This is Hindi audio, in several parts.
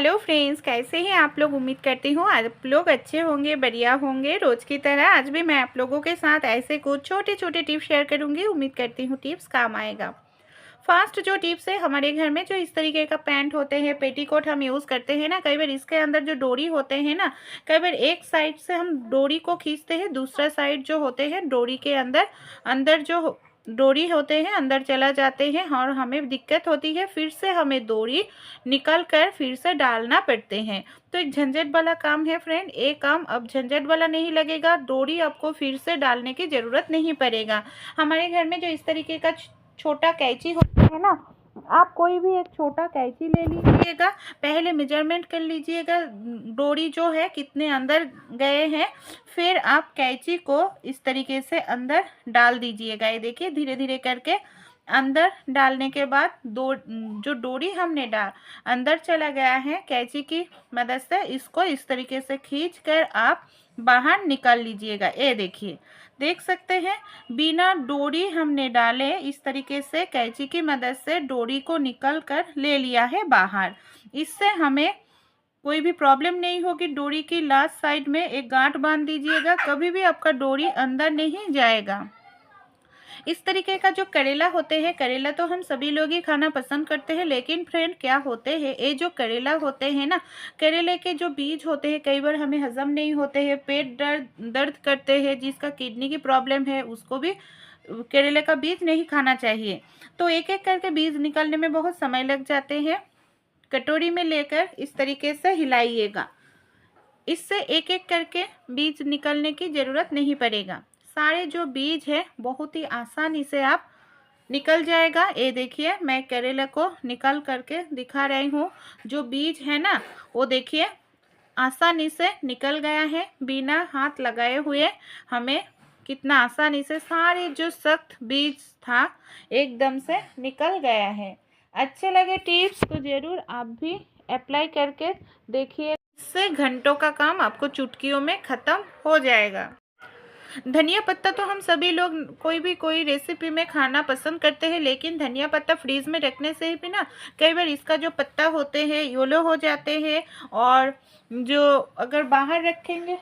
हेलो फ्रेंड्स, कैसे हैं आप लोग। उम्मीद करती हूँ आप लोग अच्छे होंगे, बढ़िया होंगे। रोज़ की तरह आज भी मैं आप लोगों के साथ ऐसे कुछ छोटे छोटे टिप्स शेयर करूँगी। उम्मीद करती हूँ टिप्स काम आएगा। फर्स्ट जो टिप्स है, हमारे घर में जो इस तरीके का पैंट होते हैं, पेटीकोट हम यूज़ करते हैं ना, कई बार इसके अंदर जो डोरी होते हैं ना, कई बार एक साइड से हम डोरी को खींचते हैं, दूसरा साइड जो होते हैं डोरी के अंदर अंदर जो डोरी होते हैं अंदर चला जाते हैं और हमें दिक्कत होती है। फिर से हमें डोरी निकल कर फिर से डालना पड़ते हैं। तो एक झंझट वाला काम है फ्रेंड। ये काम अब झंझट वाला नहीं लगेगा, डोरी आपको फिर से डालने की ज़रूरत नहीं पड़ेगा। हमारे घर में जो इस तरीके का छोटा कैंची होता है ना, आप कोई भी एक छोटा कैंची ले लीजिएगा। पहले मेजरमेंट कर लीजिएगा डोरी जो है कितने अंदर गए हैं, फिर आप कैंची को इस तरीके से अंदर डाल दीजिएगा। ये देखिए धीरे धीरे करके अंदर डालने के बाद जो डोरी हमने अंदर चला गया है कैंची की मदद से, इसको इस तरीके से खींच कर आप बाहर निकाल लीजिएगा। ये देखिए, देख सकते हैं बिना डोरी हमने डाले इस तरीके से कैंची की मदद से डोरी को निकल कर ले लिया है बाहर। इससे हमें कोई भी प्रॉब्लम नहीं होगी। डोरी की लास्ट साइड में एक गांठ बांध दीजिएगा, कभी भी आपका डोरी अंदर नहीं जाएगा। इस तरीके का जो करेला होते हैं, करेला तो हम सभी लोग ही खाना पसंद करते हैं, लेकिन फ्रेंड क्या होते हैं, ये जो करेला होते हैं ना, करेले के जो बीज होते हैं कई बार हमें हजम नहीं होते हैं, पेट दर्द करते हैं, जिसका किडनी की प्रॉब्लम है उसको भी करेले का बीज नहीं खाना चाहिए। तो एक एक करके बीज निकालने में बहुत समय लग जाते हैं। कटोरी में लेकर इस तरीके से हिलाइएगा, इससे एक एक करके बीज निकलने की ज़रूरत नहीं पड़ेगा। सारे जो बीज है बहुत ही आसानी से आप निकल जाएगा। ये देखिए मैं करेला को निकल करके दिखा रही हूँ। जो बीज है ना वो देखिए आसानी से निकल गया है, बिना हाथ लगाए हुए। हमें कितना आसानी से सारे जो सख्त बीज था एकदम से निकल गया है। अच्छे लगे टिप्स तो ज़रूर आप भी अप्लाई करके देखिए, इससे घंटों का काम आपको चुटकियों में ख़त्म हो जाएगा। धनिया पत्ता तो हम सभी लोग कोई रेसिपी में खाना पसंद करते हैं, लेकिन धनिया पत्ता फ्रीज में रखने से भी ना कई बार इसका जो पत्ता होते हैं येलो हो जाते हैं, और जो अगर बाहर रखेंगे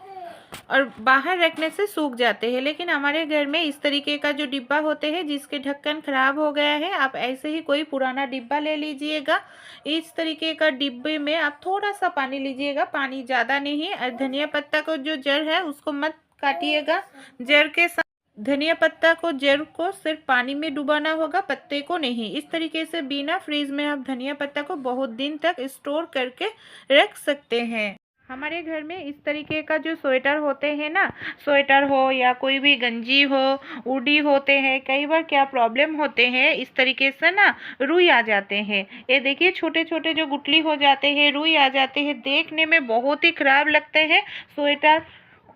और बाहर रखने से सूख जाते हैं। लेकिन हमारे घर में इस तरीके का जो डिब्बा होते हैं जिसके ढक्कन खराब हो गया है, आप ऐसे ही कोई पुराना डिब्बा ले लीजिएगा। इस तरीके का डिब्बे में आप थोड़ा सा पानी लीजिएगा, पानी ज़्यादा नहीं। और धनिया पत्ता को जो जड़ है उसको मत काटिएगा, जड़ के साथ धनिया पत्ता को जड़ को सिर्फ पानी में डुबाना होगा, पत्ते को नहीं। इस तरीके से बिना फ्रीज में आप धनिया पत्ता को बहुत दिन तक स्टोर करके रख सकते हैं। हमारे घर में इस तरीके का जो स्वेटर होते हैं ना, स्वेटर हो या कोई भी गंजी हो, उडी होते हैं, कई बार क्या प्रॉब्लम होते हैं इस तरीके से ना रुई आ जाते हैं। ये देखिए छोटे छोटे जो गुठली हो जाते हैं, रुई आ जाते हैं, देखने में बहुत ही खराब लगते हैं। स्वेटर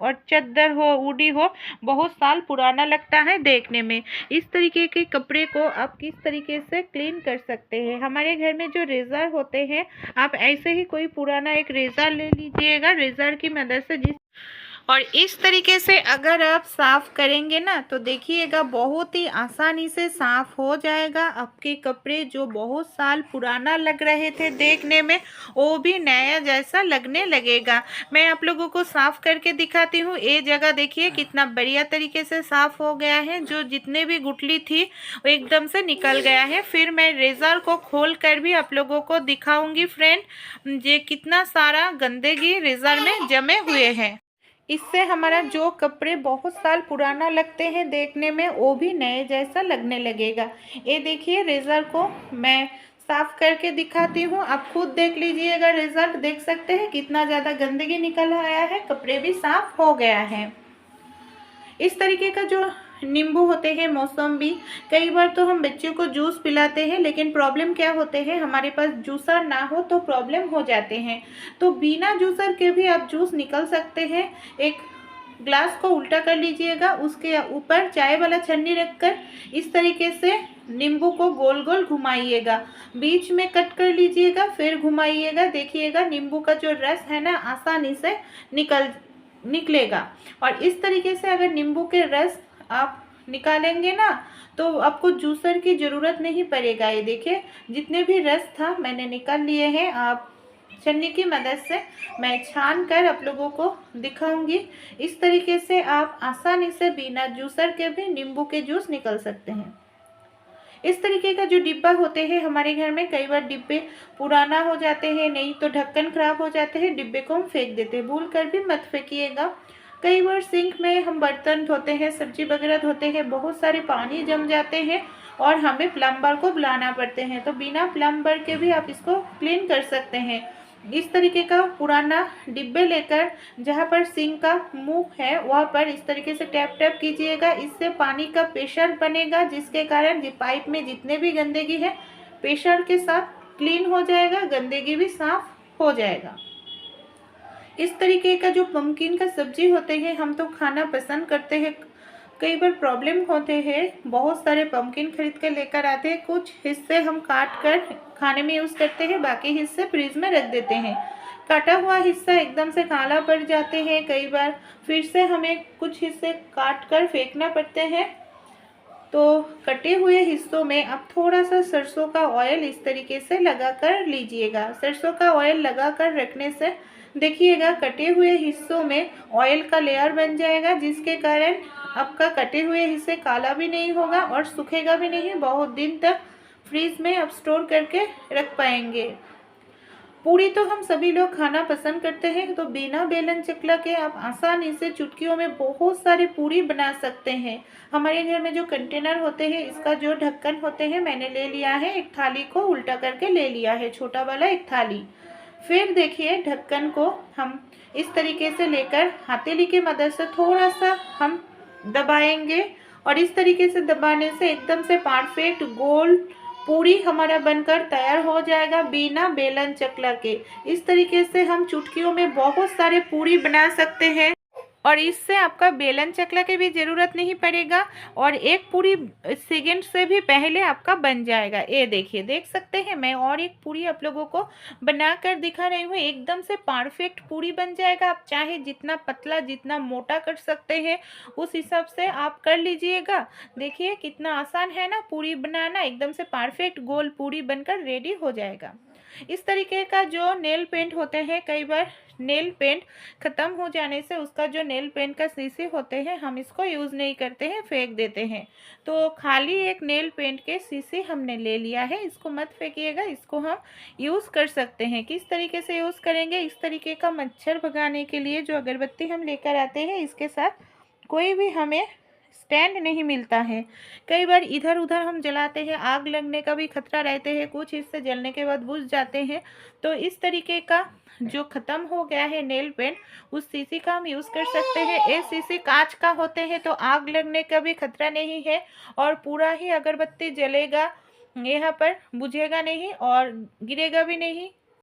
और चद्दर हो, उडी हो, बहुत साल पुराना लगता है देखने में। इस तरीके के कपड़े को आप किस तरीके से क्लीन कर सकते हैं। हमारे घर में जो रेज़र होते हैं, आप ऐसे ही कोई पुराना एक रेज़र ले लीजिएगा, रेज़र की मदद से और इस तरीके से अगर आप साफ़ करेंगे ना तो देखिएगा बहुत ही आसानी से साफ़ हो जाएगा। आपके कपड़े जो बहुत साल पुराना लग रहे थे देखने में, वो भी नया जैसा लगने लगेगा। मैं आप लोगों को साफ़ करके दिखाती हूँ। ये जगह देखिए कितना बढ़िया तरीके से साफ़ हो गया है, जो जितने भी गुठली थी वो एकदम से निकल गया है। फिर मैं रेज़र को खोल कर भी आप लोगों को दिखाऊंगी फ्रेंड, ये कितना सारा गंदगी रेज़र में जमे हुए हैं। इससे हमारा जो कपड़े बहुत साल पुराना लगते हैं देखने में, वो भी नए जैसा लगने लगेगा। ये देखिए रेज़र को मैं साफ़ करके दिखाती हूँ, आप खुद देख लीजिएगा। रिज़ल्ट देख सकते हैं कितना ज़्यादा गंदगी निकल आया है, कपड़े भी साफ़ हो गया है। इस तरीके का जो नींबू होते हैं, मौसम्बी, कई बार तो हम बच्चों को जूस पिलाते हैं, लेकिन प्रॉब्लम क्या होते हैं, हमारे पास जूसर ना हो तो प्रॉब्लम हो जाते हैं। तो बिना जूसर के भी आप जूस निकल सकते हैं। एक ग्लास को उल्टा कर लीजिएगा, उसके ऊपर चाय वाला छन्नी रखकर इस तरीके से नींबू को गोल गोल घुमाइएगा, बीच में कट कर लीजिएगा, फिर घुमाइएगा। देखिएगा नींबू का जो रस है ना आसानी से निकलेगा। और इस तरीके से अगर नींबू के रस आप निकालेंगे ना तो आपको जूसर की ज़रूरत नहीं पड़ेगा। ये देखिए जितने भी रस था मैंने निकाल लिए हैं, आप छन्नी की मदद से मैं छान कर आप लोगों को दिखाऊंगी। इस तरीके से आप आसानी से बिना जूसर के भी नींबू के जूस निकल सकते हैं। इस तरीके का जो डिब्बा होते हैं हमारे घर में, कई बार डिब्बे पुराना हो जाते हैं, नहीं तो ढक्कन खराब हो जाते हैं, डिब्बे को हम फेंक देते हैं। भूल कर भी मत फेंकिएगा। कई बार सिंक में हम बर्तन धोते हैं, सब्जी वगैरह धोते हैं, बहुत सारे पानी जम जाते हैं और हमें प्लम्बर को बुलाना पड़ते हैं। तो बिना प्लम्बर के भी आप इसको क्लीन कर सकते हैं। इस तरीके का पुराना डिब्बे लेकर जहाँ पर सिंक का मुंह है वहाँ पर इस तरीके से टैप टैप कीजिएगा। इससे पानी का प्रेशर बनेगा, जिसके कारण पाइप में जितने भी गंदगी है प्रेशर के साथ क्लीन हो जाएगा, गंदगी भी साफ हो जाएगा। इस तरीके का जो पम्पकिन का सब्जी होते हैं हम तो खाना पसंद करते हैं। कई बार प्रॉब्लम होते हैं, बहुत सारे पम्पकिन खरीद कर लेकर आते हैं, कुछ हिस्से हम काट कर खाने में यूज़ करते हैं, बाकी हिस्से फ्रिज में रख देते हैं। काटा हुआ हिस्सा एकदम से काला पड़ जाते हैं, कई बार फिर से हमें कुछ हिस्से काट कर फेंकना पड़ते हैं। तो कटे हुए हिस्सों में अब थोड़ा सा सरसों का ऑयल इस तरीके से लगा कर लीजिएगा। सरसों का ऑयल लगा कर रखने से देखिएगा कटे हुए हिस्सों में ऑयल का लेयर बन जाएगा, जिसके कारण आपका कटे हुए हिस्से काला भी नहीं होगा और सूखेगा भी नहीं, बहुत दिन तक फ्रीज में आप स्टोर करके रख पाएंगे। पूरी तो हम सभी लोग खाना पसंद करते हैं, तो बिना बेलन चकला के आप आसानी से चुटकियों में बहुत सारी पूरी बना सकते हैं। हमारे घर में जो कंटेनर होते हैं, इसका जो ढक्कन होते हैं मैंने ले लिया है, एक थाली को उल्टा करके ले लिया है, छोटा वाला एक थाली। फिर देखिए ढक्कन को हम इस तरीके से लेकर हथेली की मदद से थोड़ा सा हम दबाएंगे और इस तरीके से दबाने से एकदम से परफेक्ट गोल पूरी हमारा बनकर तैयार हो जाएगा बिना बेलन चकला के। इस तरीके से हम चुटकियों में बहुत सारे पूरी बना सकते हैं और इससे आपका बेलन चकला की भी ज़रूरत नहीं पड़ेगा और एक पूरी सेकंड से भी पहले आपका बन जाएगा। ये देखिए, देख सकते हैं मैं और एक पूरी आप लोगों को बना कर दिखा रही हूँ, एकदम से परफेक्ट पूरी बन जाएगा। आप चाहे जितना पतला जितना मोटा कर सकते हैं उस हिसाब से आप कर लीजिएगा। देखिए कितना आसान है ना पूरी बनाना, एकदम से परफेक्ट गोल पूरी बनकर रेडी हो जाएगा। इस तरीके का जो नेल पेंट होते हैं, कई बार नेल पेंट ख़त्म हो जाने से उसका जो नेल पेंट का शीशी होते हैं हम इसको यूज़ नहीं करते हैं, फेंक देते हैं। तो खाली एक नेल पेंट के शीशी हमने ले लिया है, इसको मत फेंकिएगा, इसको हम यूज़ कर सकते हैं। किस तरीके से यूज़ करेंगे, इस तरीके का मच्छर भगाने के लिए जो अगरबत्ती हम लेकर आते हैं इसके साथ कोई भी हमें स्टैंड नहीं मिलता है। कई बार इधर उधर हम जलाते हैं, आग लगने का भी खतरा रहते हैं, कुछ हिस्से जलने के बाद बुझ जाते हैं। तो इस तरीके का जो ख़त्म हो गया है नेल पेंट, उस शीशी का हम यूज़ कर सकते हैं। ये शीशी कांच का होते हैं तो आग लगने का भी खतरा नहीं है और पूरा ही अगरबत्ती जलेगा, यहाँ पर बुझेगा नहीं और गिरेगा भी नहीं,